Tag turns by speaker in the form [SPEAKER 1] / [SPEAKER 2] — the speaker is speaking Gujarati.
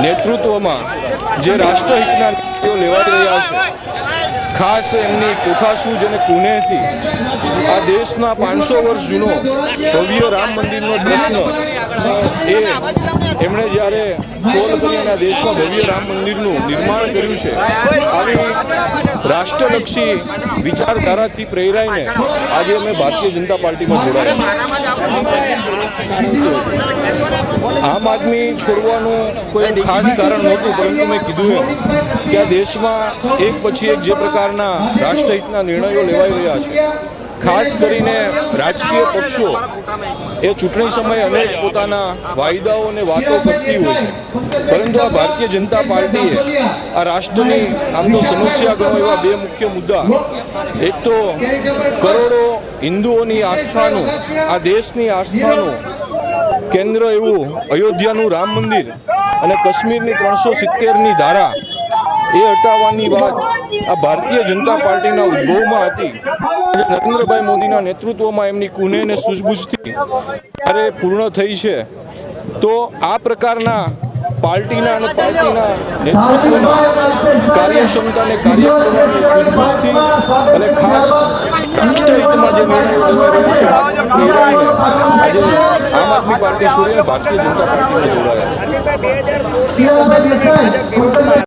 [SPEAKER 1] નેતૃત્વમાં જે રાષ્ટ્રહિતના નિર્ણયો લેવાઈ રહ્યા છે, ખાસ એમની કોઠાસૂઝ અને કુનેહથી આ દેશના 500 વર્ષ જૂનો ભવ્ય રામ મંદિરનો પ્રશ્ન એમણે જ્યારે સોલ્વ કરી અને આ દેશમાં ભવ્ય રામ મંદિરનું નિર્માણ કર્યું છે, આવી રાષ્ટ્રલક્ષી વિચારધારાથી પ્રેરાઈને આજે અમે ભારતીય જનતા પાર્ટીમાં જોડાયા છીએ। આમ આદમી છોડવાનું કોઈ ખાસ કારણ નહોતું, પરંતુ મેં કીધું એમ કે આ દેશમાં એક પછી એક જે પ્રકારના રાષ્ટ્રહિતના નિર્ણયો લેવાઈ રહ્યા છે, ખાસ કરીને રાજકીય પક્ષો એ ચૂંટણી સમયે અનેક પોતાના વાયદાઓ અને વાતો કરતી હોય છે, પરંતુ આ ભારતીય જનતા પાર્ટીએ આ રાષ્ટ્રની આમ તો સમસ્યા ગણો એવા બે મુખ્ય મુદ્દા, એક તો કરોડો હિન્દુઓની આસ્થાનું, આ દેશની આસ્થાનું કેન્દ્ર એવું અયોધ્યાનું રામ મંદિર અને કાશ્મીરની 370ની ધારા એ હટાવવાની વાત આ ભારતીય જનતા પાર્ટીના ઉદ્ભવમાં હતી। નરેન્દ્રભાઈ મોદીના નેતૃત્વમાં એમની કુનેહ અને સૂઝબૂઝથી જ્યારે પૂર્ણ થઈ છે, તો આ પ્રકારના પાર્ટીના અને પાર્ટીના નેતૃત્વમાં કાર્યક્ષમતાને કાર્ય કરવાની સૂઝબૂઝથી અને ખાસ રાષ્ટ્રહિતમાં જે નિર્ણયો લેવાઈ રહ્યા છે, પ્રેરાઈને આજે આમ આદમી પાર્ટી છોડીને ભારતીય જનતા પાર્ટીમાં જોડાયા છે।